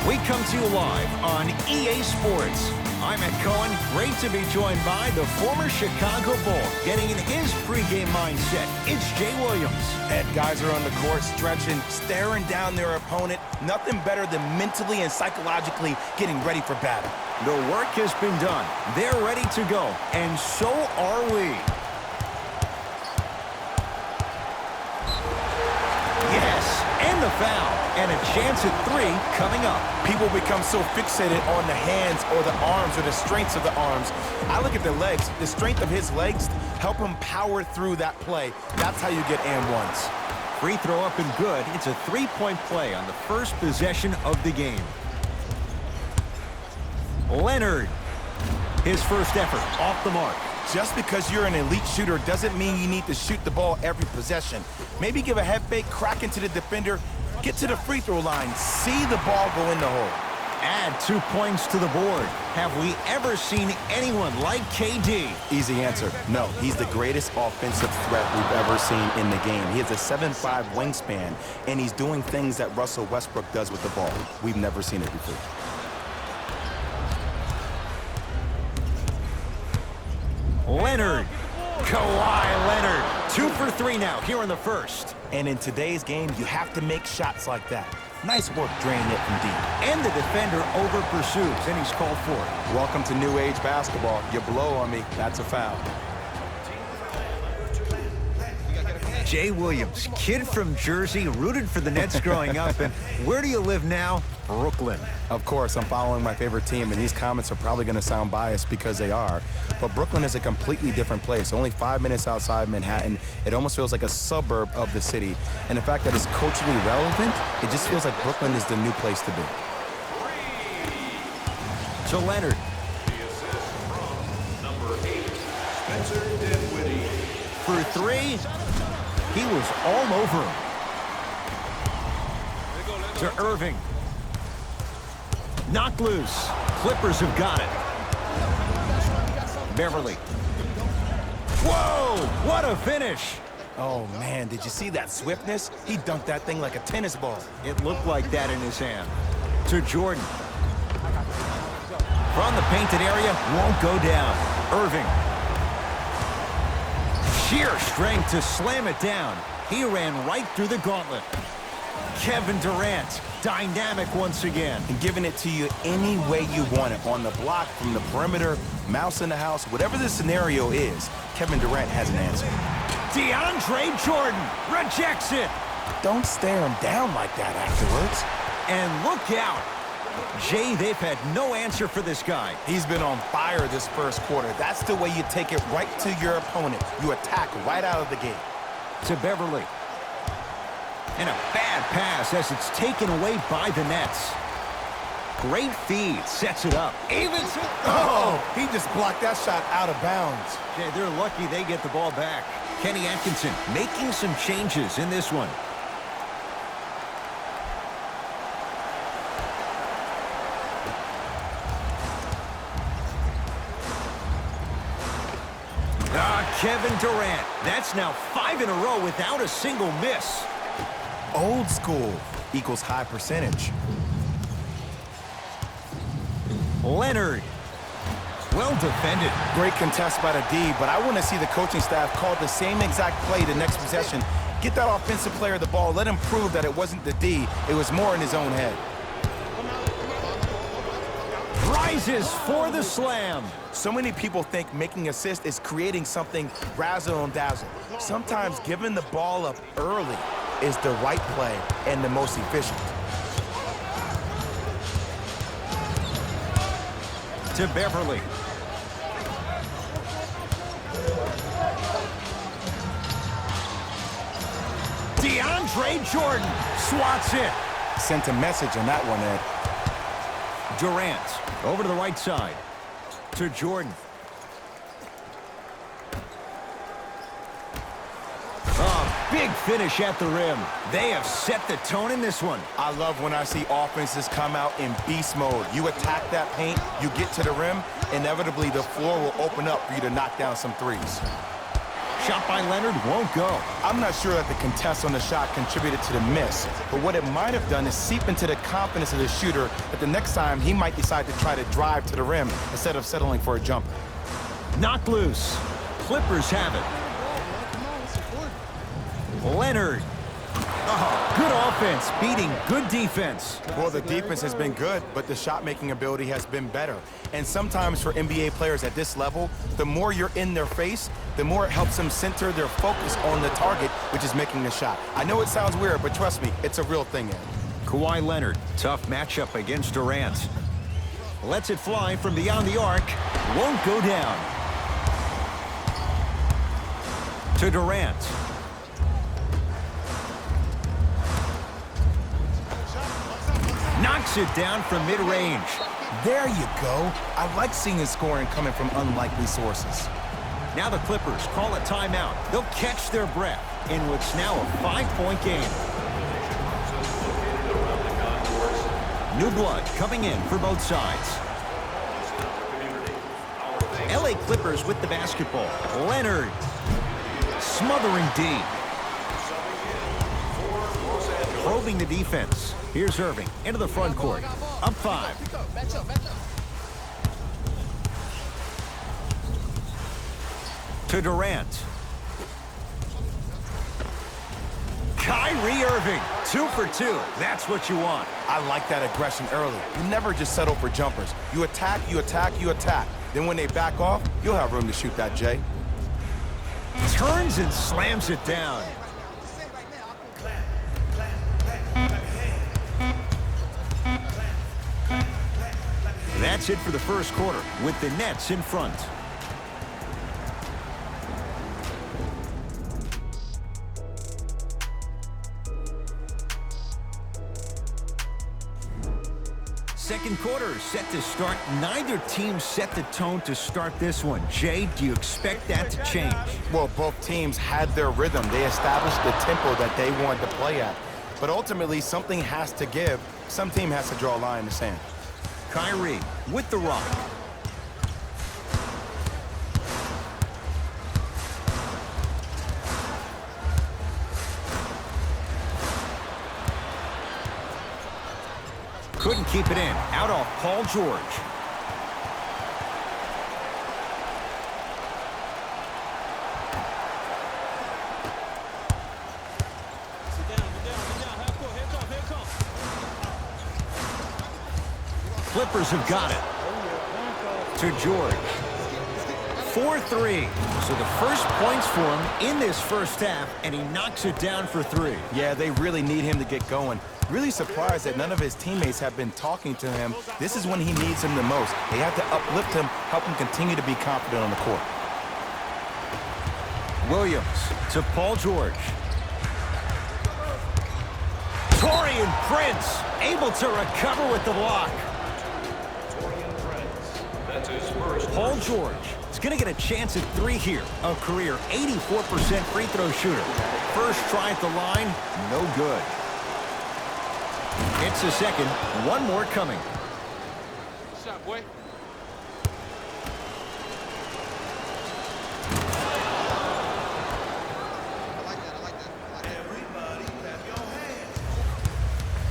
We come to you live on EA Sports. I'm Ed Cohen. Great to be joined by the former Chicago Bull, getting in his pregame mindset. It's Jay Williams. And guys are on the court stretching, staring down their opponent. Nothing better than mentally and psychologically getting ready for battle. The work has been done. They're ready to go, and so are we. Yes, and the foul. And a chance at three coming up. People become so fixated on the hands or the arms or the strengths of the arms. I look at the legs. The strength of his legs help him power through that play. That's how you get and ones. Free throw up and good. It's a three-point play on the first possession of the game. Leonard. His first effort off the mark. Just because you're an elite shooter doesn't mean you need to shoot the ball every possession. Maybe give a head fake, crack into the defender, get to the free throw line, see the ball go in the hole. Add 2 points to the board. Have we ever seen anyone like KD? Easy answer. No, he's the greatest offensive threat we've ever seen in the game. He has a 7'5" wingspan, and he's doing things that Russell Westbrook does with the ball. We've never seen it before. Leonard. Kawhi Leonard. 2 for 3 now here in the first. And in today's game, you have to make shots like that. Nice work draining it from deep. And the defender over pursues, and he's called for it. Welcome to new age basketball. You blow on me, that's a foul. Jay Williams, kid from Jersey, rooted for the Nets growing up. And where do you live now? Brooklyn. Of course, I'm following my favorite team, and these comments are probably going to sound biased because they are. But Brooklyn is a completely different place. Only 5 minutes outside Manhattan. It almost feels like a suburb of the city. And the fact that it's culturally relevant, it just feels like Brooklyn is the new place to be. To Leonard. For 3. He was all over him. To Irving. Knocked loose. Clippers have got it. Beverly. Whoa! What a finish! Oh, man, did you see that swiftness? He dunked that thing like a tennis ball. It looked like that in his hand. To Jordan. From the painted area, won't go down. Irving. Sheer strength to slam it down. He ran right through the gauntlet. Kevin Durant, dynamic once again. And giving it to you any way you want it. On the block, from the perimeter, mouse in the house, whatever the scenario is, Kevin Durant has an answer. DeAndre Jordan rejects it. Don't stare him down like that afterwards. And look out. Jay, they've had no answer for this guy. He's been on fire this first quarter. That's the way you take it right to your opponent. You attack right out of the gate. To Beverly. And a bad pass as it's taken away by the Nets. Great feed, sets it up. Evenson. Oh, he just blocked that shot out of bounds. Jay, they're lucky they get the ball back. Kenny Atkinson making some changes in this one. Kevin Durant. That's now 5 in a row without a single miss. Old school equals high percentage. Leonard. Well defended. Great contest by the D, but I want to see the coaching staff call the same exact play the next possession. Get that offensive player the ball. Let him prove that it wasn't the D. It was more in his own head. Rises for the slam. So many people think making assists is creating something razzle and dazzle. Sometimes giving the ball up early is the right play and the most efficient. To Beverly. DeAndre Jordan swats it. Sent a message on that one, Ed. Durant over to the right side. To Jordan. Oh, big finish at the rim. They have set the tone in this one. I love when I see offenses come out in beast mode. You attack that paint, you get to the rim, inevitably the floor will open up for you to knock down some threes. Shot by Leonard won't go. I'm not sure that the contest on the shot contributed to the miss, but what it might have done is seep into the confidence of the shooter that the next time he might decide to try to drive to the rim instead of settling for a jumper. Knocked loose. Clippers have it. Leonard. Oh, good offense beating good defense. Well, the defense has been good, but the shot-making ability has been better. And sometimes for NBA players at this level, the more you're in their face, the more it helps them center their focus on the target, which is making the shot. I know it sounds weird, but trust me, it's a real thing, Ed. Kawhi Leonard, tough matchup against Durant. Lets it fly from beyond the arc. Won't go down. To Durant. Knocks it down from mid-range. There you go. I like seeing his scoring coming from unlikely sources. Now the Clippers call a timeout. They'll catch their breath in what's now a 5-point game. New blood coming in for both sides. LA Clippers with the basketball. Leonard. Smothering D. Probing the defense. Here's Irving into the front court. Up 5. To Durant. Kyrie Irving. 2 for 2. That's what you want. I like that aggression early. You never just settle for jumpers. You attack, you attack, you attack. Then when they back off, you'll have room to shoot that, Jay. Turns and slams it down. That's it for the first quarter with the Nets in front. Second quarter is set to start. Neither team set the tone to start this one. Jay, do you expect that to change? Well, both teams had their rhythm. They established the tempo that they wanted to play at. But ultimately, something has to give. Some team has to draw a line in the sand. Kyrie with the rock. Couldn't keep it in. Out off Paul George. Clippers have got it. To George. 4-3. So the first points for him in this first half, and he knocks it down for 3. Yeah, they really need him to get going. Really surprised that none of his teammates have been talking to him. This is when he needs him the most. They have to uplift him, help him continue to be confident on the court. Williams to Paul George. Taurean Prince able to recover with the block. Paul George is going to get a chance at 3 here. A career 84% free throw shooter. First try at the line, no good. It's the second. One more coming. Shot, boy.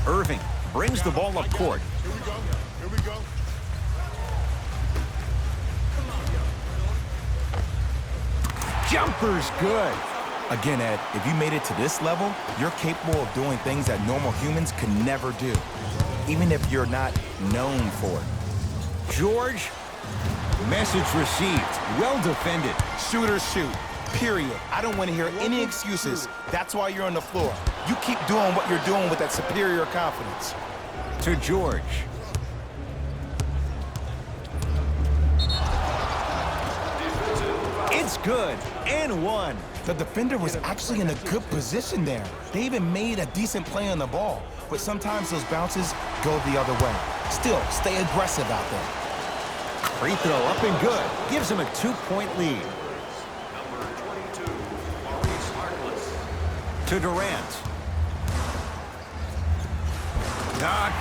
Irving brings the ball up court. Here we go. Here we go. Jumper's good. Again, Ed, if you made it to this level, you're capable of doing things that normal humans could never do, even if you're not known for it. George, message received. Well defended. Shooters shoot, period. I don't want to hear any excuses. That's why you're on the floor. You keep doing what you're doing with that superior confidence. To George. It's good. And 1. The defender was actually in a good position there. They even made a decent play on the ball, but sometimes those bounces go the other way. Still, stay aggressive out there. Free throw up and good. Gives him a 2-point lead. To Durant.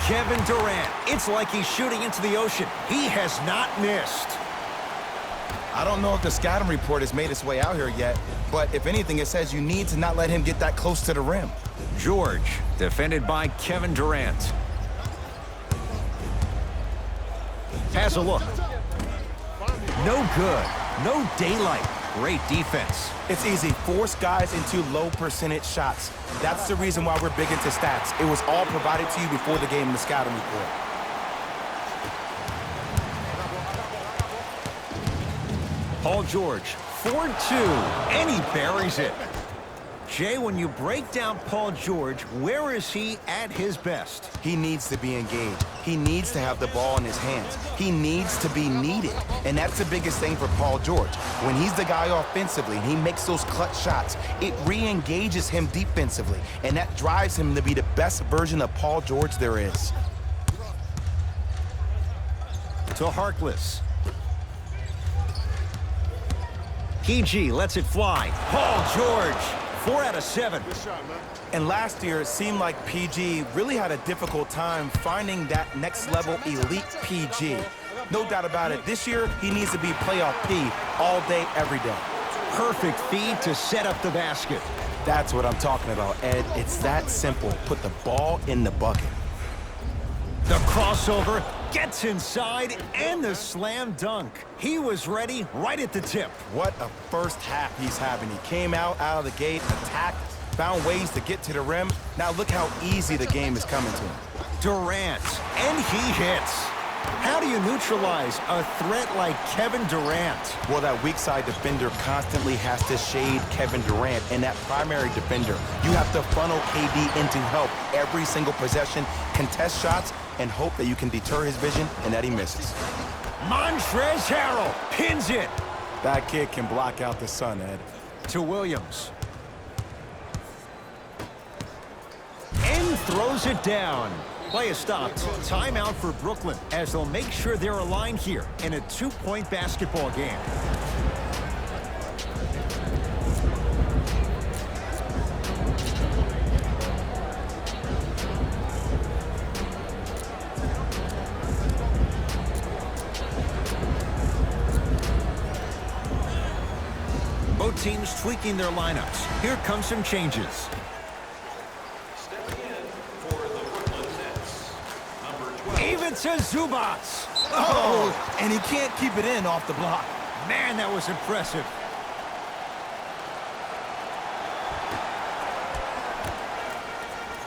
Kevin Durant. It's like he's shooting into the ocean. He has not missed. I don't know if the scouting report has made its way out here yet, but if anything, it says you need to not let him get that close to the rim. George, defended by Kevin Durant. Has a look. No good. No daylight. Great defense. It's easy. Force guys into low percentage shots. That's the reason why we're big into stats. It was all provided to you before the game in the scouting report. Paul George, 4-2, and he buries it. Jay, when you break down Paul George, where is he at his best? He needs to be engaged. He needs to have the ball in his hands. He needs to be needed. And that's the biggest thing for Paul George. When he's the guy offensively and he makes those clutch shots, it re-engages him defensively. And that drives him to be the best version of Paul George there is. To Harkless. PG lets it fly. Paul George, 4 out of 7. Good shot, man. And last year, it seemed like PG really had a difficult time finding that next level elite PG. No doubt about it. This year, he needs to be playoff P all day, every day. Perfect feed to set up the basket. That's what I'm talking about, Ed. It's that simple. Put the ball in the bucket. The crossover gets inside and the slam dunk. He was ready right at the tip. What a first half he's having. He came out of the gate, attacked, found ways to get to the rim. Now look how easy the game is coming to him. Durant, and he hits. How do you neutralize a threat like Kevin Durant? Well, that weak side defender constantly has to shade Kevin Durant, and that primary defender, you have to funnel KD into help every single possession, contest shots, and hope that you can deter his vision and that he misses. Montrezl Harrell pins it. That kid can block out the sun, Ed. To Williams. And throws it down. Play is stopped. Timeout for Brooklyn as they'll make sure they're aligned here in a 2-point basketball game. Both teams tweaking their lineups. Here come some changes. Even to Zubats. Oh, and he can't keep it in off the block. Man, that was impressive.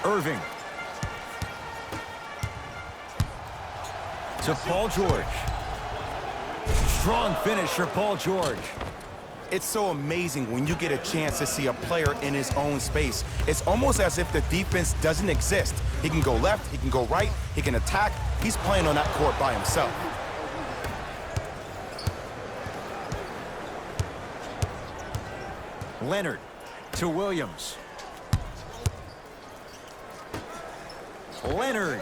Irving. To Paul George. Strong finish for Paul George. It's so amazing when you get a chance to see a player in his own space. It's almost as if the defense doesn't exist. He can go left, he can go right, he can attack. He's playing on that court by himself. Leonard to Williams. Leonard.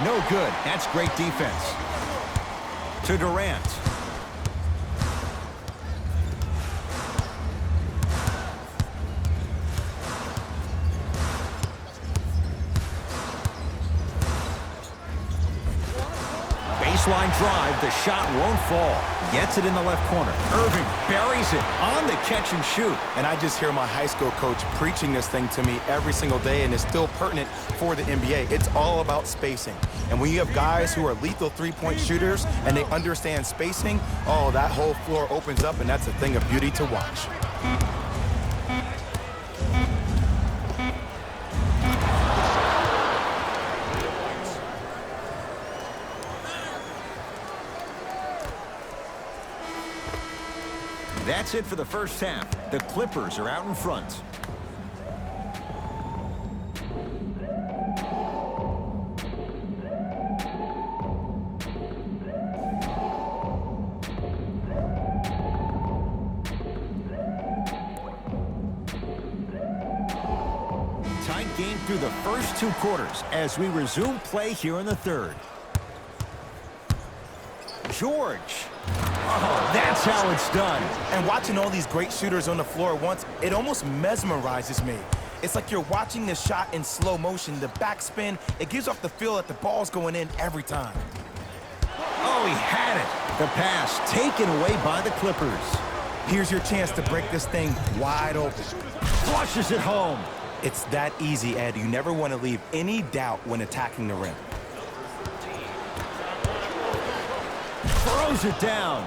No good. That's great defense. To Durant. Baseline drive, the shot won't fall. Gets it in the left corner. Irving buries it on the catch and shoot. And I just hear my high school coach preaching this thing to me every single day, and it's still pertinent for the NBA. It's all about spacing. And when you have guys who are lethal three-point shooters and they understand spacing, oh, that whole floor opens up, and that's a thing of beauty to watch. That's it for the first half. The Clippers are out in front. Tight game through the first 2 quarters as we resume play here in the third. George. Oh, that's how it's done. And watching all these great shooters on the floor at once, it almost mesmerizes me. It's like you're watching the shot in slow motion, the backspin. It gives off the feel that the ball's going in every time. Oh, he had it. The pass taken away by the Clippers. Here's your chance to break this thing wide open. Flushes it home. It's that easy, Ed. You never want to leave any doubt when attacking the rim. Throws it down.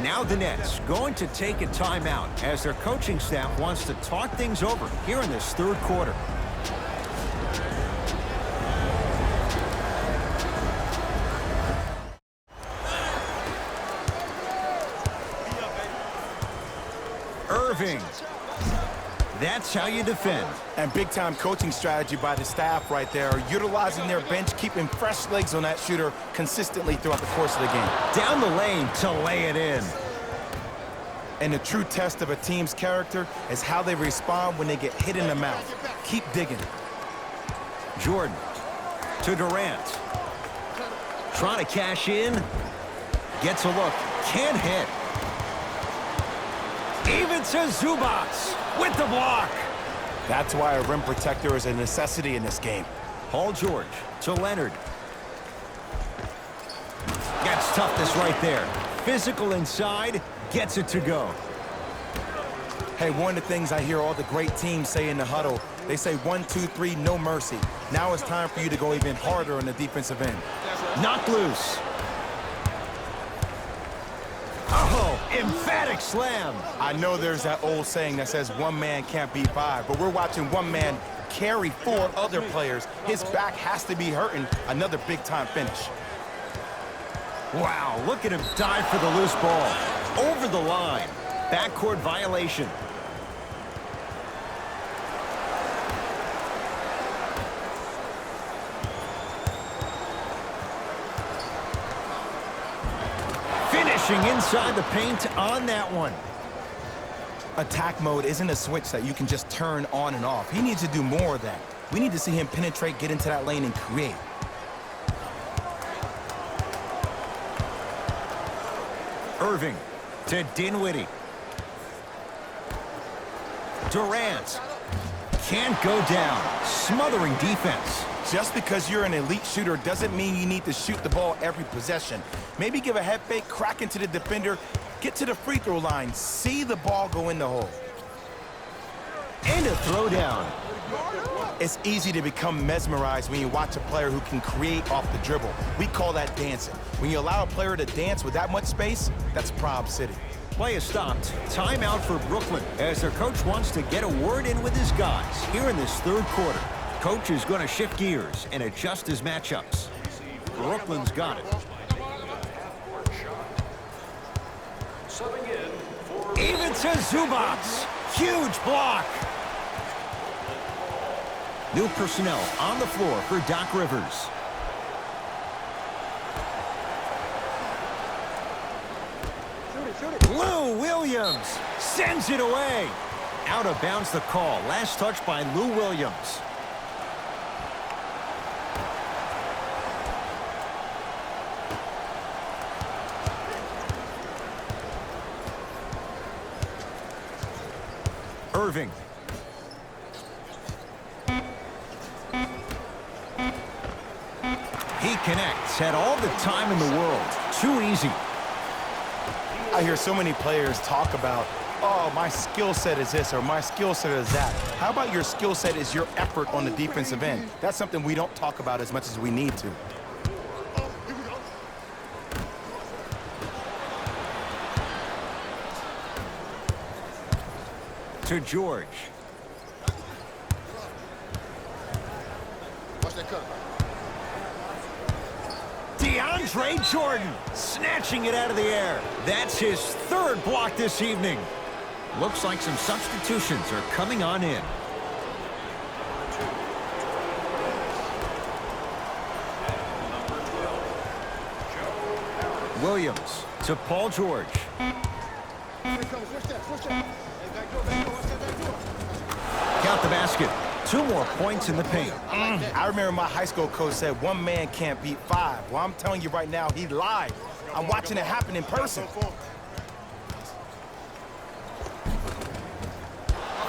Now the Nets going to take a timeout as their coaching staff wants to talk things over here in this third quarter. Irving. That's how you defend. And big-time coaching strategy by the staff right there, utilizing their bench, keeping fresh legs on that shooter consistently throughout the course of the game. Down the lane to lay it in. And the true test of a team's character is how they respond when they get hit in the mouth. Keep digging. Jordan to Durant. Trying to cash in. Gets a look. Can't hit. Even to Zubats with the block. That's why a rim protector is a necessity in this game. Paul George to Leonard. Gets toughness right there. Physical inside. Gets it to go. Hey, one of the things I hear all the great teams say in the huddle, they say 1, 2, 3, no mercy. Now it's time for you to go even harder on the defensive end. Knocked loose. Oh, emphatic slam. I know there's that old saying that says one man can't beat five, but we're watching one man carry 4 other players. His back has to be hurting. Another big-time finish. Wow, look at him dive for the loose ball. Over the line. Backcourt violation. Finishing inside the paint on that one. Attack mode isn't a switch that you can just turn on and off. He needs to do more of that. We need to see him penetrate, get into that lane, and create. Irving to Dinwiddie. Durant can't go down. Smothering defense. Just because you're an elite shooter doesn't mean you need to shoot the ball every possession. Maybe give a head fake, crack into the defender, get to the free throw line, see the ball go in the hole. And a throwdown. It's easy to become mesmerized when you watch a player who can create off the dribble. We call that dancing. When you allow a player to dance with that much space, that's Prob City. Play is stopped. Timeout for Brooklyn as their coach wants to get a word in with his guys here in this third quarter. Coach is going to shift gears and adjust his matchups. Brooklyn's got it. Even to Zubats. Huge block. New personnel on the floor for Doc Rivers. Lou Williams sends it away. Out of bounds the call. Last touch by Lou Williams. Irving. He connects. Had all the time in the world. Too easy. I hear so many players talk about, oh, my skill set is this or my skill set is that. How about your skill set is your effort on the defensive end? That's something we don't talk about as much as we need to. To George. Watch that cut. DeAndre Jordan snatching it out of the air. That's his third block this evening. Looks like some substitutions are coming on in. Williams to Paul George. Count the basket. 2 more points in the paint. I remember my high school coach said one man can't beat 5. Well, I'm telling you right now, he lied. I'm watching it happen in person.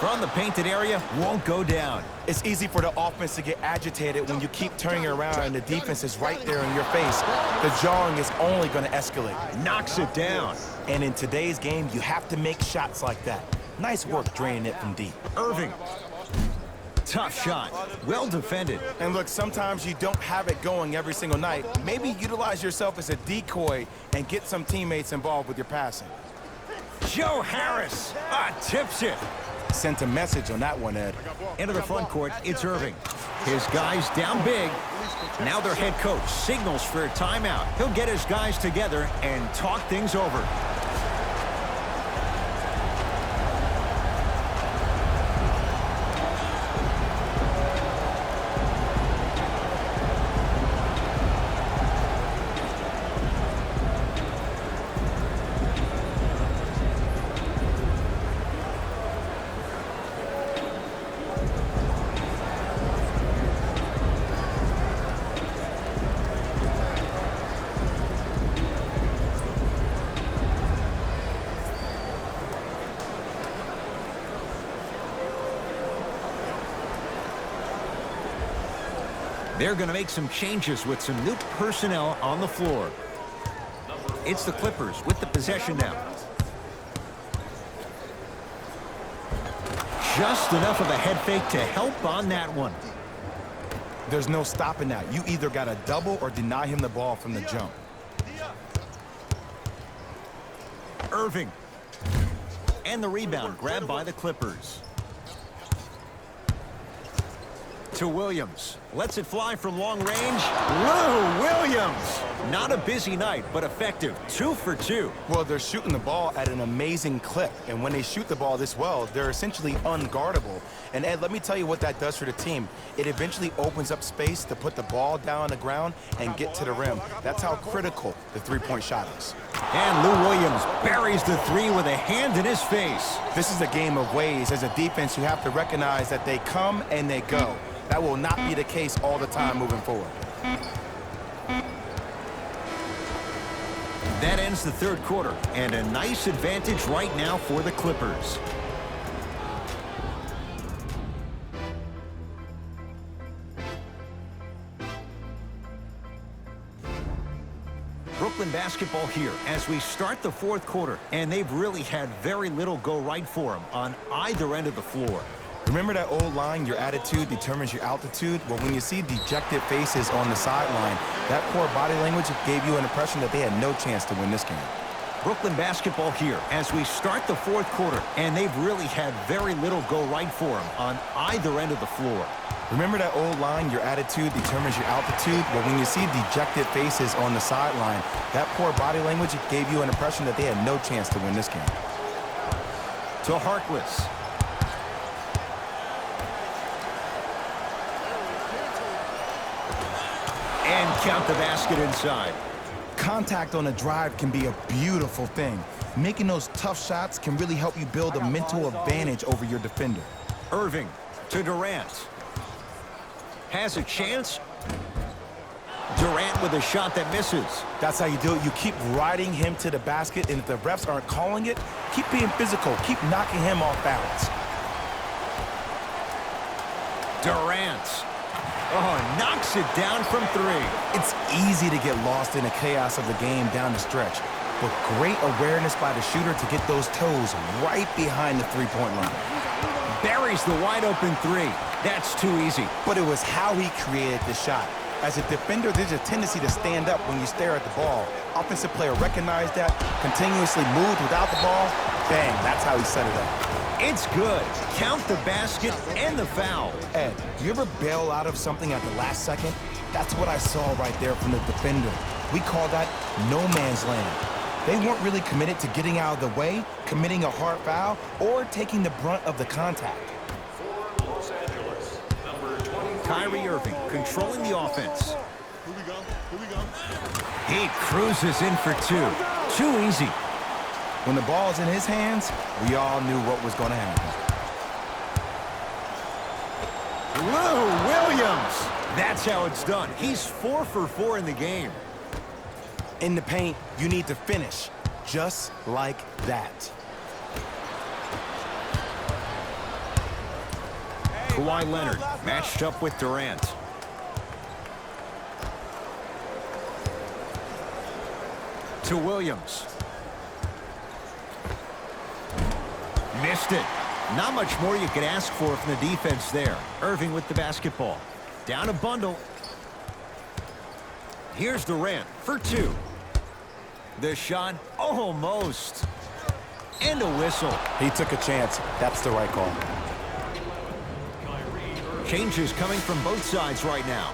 from the painted area won't go down. It's easy for the offense to get agitated when you keep turning it around and the defense is right there in your face. The jawing is only going to escalate. Knocks it down. And in today's game, you have to make shots like that. Nice work draining it from deep. Irving. Tough shot. Well defended. And look, sometimes you don't have it going every single night. Maybe utilize yourself as a decoy and get some teammates involved with your passing. Joe Harris tips it. Sent a message on that one, Ed. Into the front court, it's Irving. His guys down big. Now their head coach signals for a timeout. He'll get his guys together and talk things over. They're going to make some changes with some new personnel on the floor. It's the Clippers with the possession now. Just enough of a head fake to help on that one. There's no stopping that. You either got to double or deny him the ball from the jump. Irving. And the rebound grabbed by the Clippers. To Williams. Lets it fly from long range. Whoa, Williams! Not a busy night, but effective. 2 for 2. Well, they're shooting the ball at an amazing clip. And when they shoot the ball this well, they're essentially unguardable. And Ed, let me tell you what that does for the team. It eventually opens up space to put the ball down on the ground and get to the rim. That's how critical the three-point shot is. And Lou Williams buries the three with a hand in his face. This is a game of ways. As a defense, you have to recognize that they come and they go. That will not be the case all the time moving forward. That ends the third quarter, and a nice advantage right now for the Clippers. Brooklyn basketball here as we start the fourth quarter, and they've really had very little go right for them on either end of the floor. Remember that old line, your attitude determines your altitude? Well, when you see dejected faces on the sideline, that poor body language gave you an impression that they had no chance to win this game. Brooklyn basketball here as we start the fourth quarter, and they've really had very little go right for them on either end of the floor. Remember that old line, your attitude determines your altitude? Well, when you see dejected faces on the sideline, that poor body language gave you an impression that they had no chance to win this game. To Harkless. And count the basket inside. Contact on a drive can be a beautiful thing. Making those tough shots can really help you build a mental advantage over your defender. Irving to Durant. Has a chance. Durant with a shot that misses. That's how you do it. You keep riding him to the basket, and if the refs aren't calling it, keep being physical. Keep knocking him off balance. Durant. Oh, knocks it down from 3. It's easy to get lost in the chaos of the game down the stretch, but great awareness by the shooter to get those toes right behind the three-point line. Buries the wide-open 3. That's too easy. But it was how he created the shot. As a defender, there's a tendency to stand up when you stare at the ball. Offensive player recognized that, continuously moved without the ball. Bang, that's how he set it up. It's good. Count the basket and the foul. Ed, you ever bail out of something at the last second? That's what I saw right there from the defender. We call that no man's land. They weren't really committed to getting out of the way, committing a hard foul, or taking the brunt of the contact. For Los Angeles, number 20. Kyrie Irving controlling the offense. Here we go. Here we go. He cruises in for 2. Too easy. When the ball's in his hands, we all knew what was going to happen. Lou Williams. That's how it's done. He's 4 for 4 in the game. In the paint, you need to finish just like that. Kawhi Leonard matched up with Durant. To Williams. Missed it. Not much more you could ask for from the defense there. Irving with the basketball. Down a bundle. Here's Durant for two. The shot almost. And a whistle. He took a chance. That's the right call. Changes coming from both sides right now.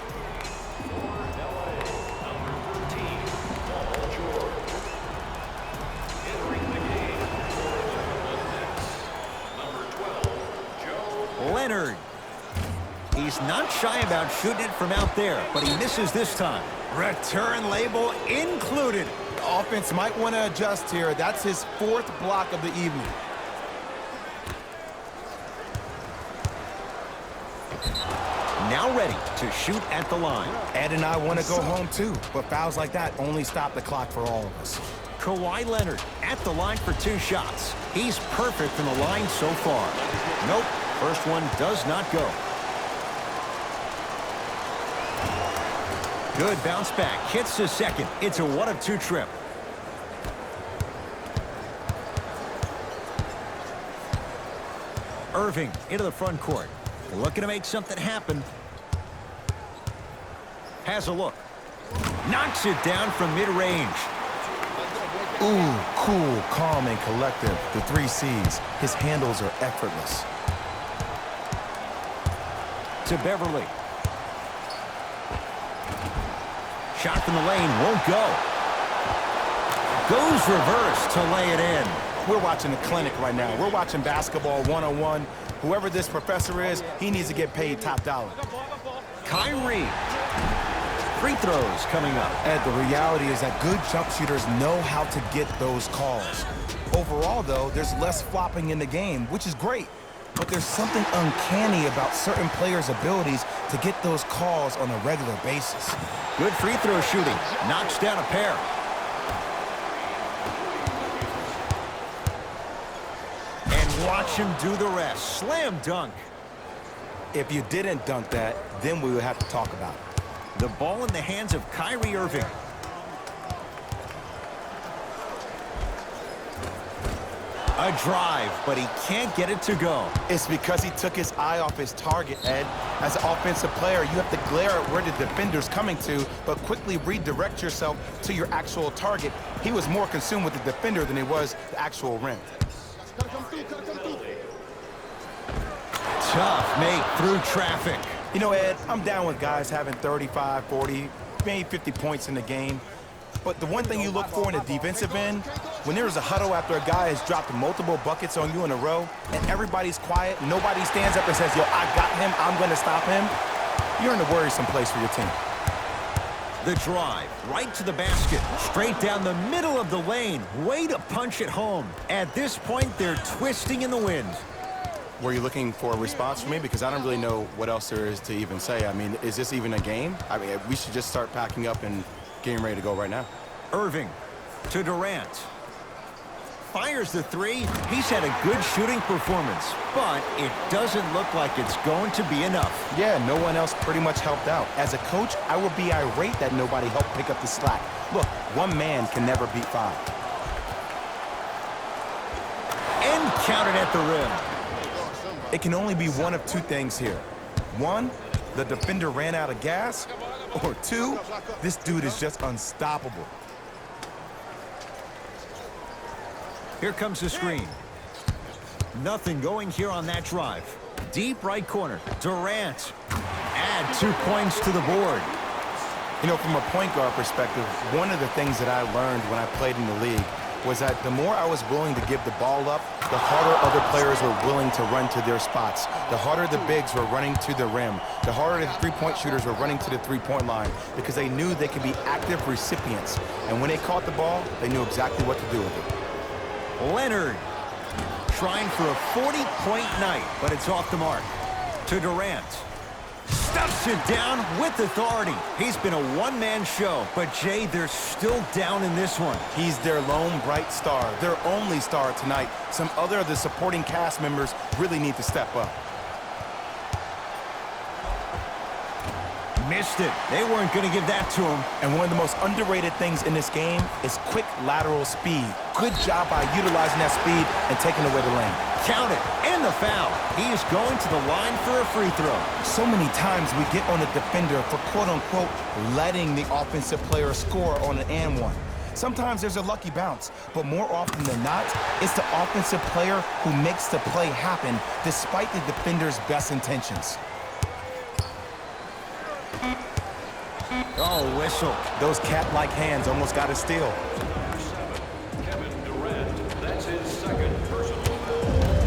Leonard. He's not shy about shooting it from out there, but he misses this time. Return label included. Offense might want to adjust here. That's his 4th block of the evening. Now ready to shoot at the line. Ed and I want to go home too, but fouls like that only stop the clock for all of us. Kawhi Leonard at the line for 2 shots. He's perfect from the line so far. Nope, first one does not go. Good bounce back, hits the second. It's a 1 of 2 trip. Irving into the front court. Looking to make something happen. Has a look. Knocks it down from mid-range. Ooh, cool, calm, and collective. The 3 C's. His handles are effortless. To Beverly. Shot from the lane won't go. Goes reverse to lay it in. We're watching a clinic right now. We're watching basketball 101. Whoever this professor is, he needs to get paid top dollar. Kyrie. Free throws coming up. Ed, the reality is that good jump shooters know how to get those calls. Overall, though, there's less flopping in the game, which is great. But there's something uncanny about certain players' abilities to get those calls on a regular basis. Good free throw shooting. Knocks down a pair. And watch him do the rest. Slam dunk. If you didn't dunk that, then we would have to talk about it. The ball in the hands of Kyrie Irving. A drive, but he can't get it to go. It's because he took his eye off his target, Ed. As an offensive player, you have to glare at where the defender's coming to, but quickly redirect yourself to your actual target. He was more consumed with the defender than he was the actual rim. Tough make through traffic. You know, Ed, I'm down with guys having 35, 40, maybe 50 points in the game. But the one thing you look for in the defensive end, when there's a huddle after a guy has dropped multiple buckets on you in a row, and everybody's quiet, nobody stands up and says, yo, I got him, I'm going to stop him, you're in a worrisome place for your team. The drive, right to the basket, straight down the middle of the lane. Way to punch it home. At this point, they're twisting in the wind. Were you looking for a response from me? Because I don't really know what else there is to even say. I mean, is this even a game? I mean, we should just start packing up and getting ready to go right now. Irving to Durant. Fires the 3. He's had a good shooting performance, but it doesn't look like it's going to be enough. Yeah, no one else pretty much helped out. As a coach, I would be irate that nobody helped pick up the slack. Look, one man can never beat 5. And counted at the rim. It can only be one of 2 things here. 1, the defender ran out of gas, or 2, this dude is just unstoppable. Here comes the screen. Nothing going here on that drive. Deep right corner. Durant. Add 2 points to the board. You know, from a point guard perspective, one of the things that I learned when I played in the league was that the more I was willing to give the ball up, the harder other players were willing to run to their spots. The harder the bigs were running to the rim. The harder the three-point shooters were running to the three-point line because they knew they could be active recipients. And when they caught the ball, they knew exactly what to do with it. Leonard trying for a 40-point night, but it's off the mark. To Durant. Stuffs it down with authority. He's been a one-man show, but Jay, they're still down in this one. He's their lone bright star, their only star tonight. Some other of the supporting cast members really need to step up. Missed it. They weren't going to give that to him. And one of the most underrated things in this game is quick lateral speed. Good job by utilizing that speed and taking away the lane. Count it, and the foul. He is going to the line for a free throw. So many times we get on the defender for quote-unquote letting the offensive player score on an and one. Sometimes there's a lucky bounce, but more often than not, it's the offensive player who makes the play happen despite the defender's best intentions. Oh, whistle. Those cat-like hands almost got a steal. Kevin Durant. That's his second personal foul.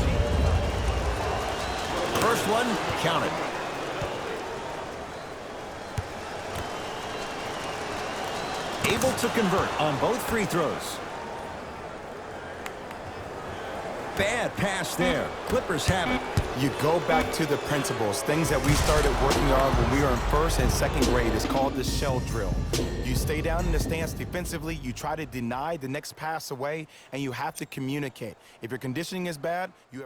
First one, counted. Able to convert on both free throws. Bad pass there. Clippers have it. You go back to the principles, things that we started working on when we were in first and second grade. It's called the shell drill. You stay down in the stance defensively, you try to deny the next pass away, and you have to communicate. If your conditioning is bad, you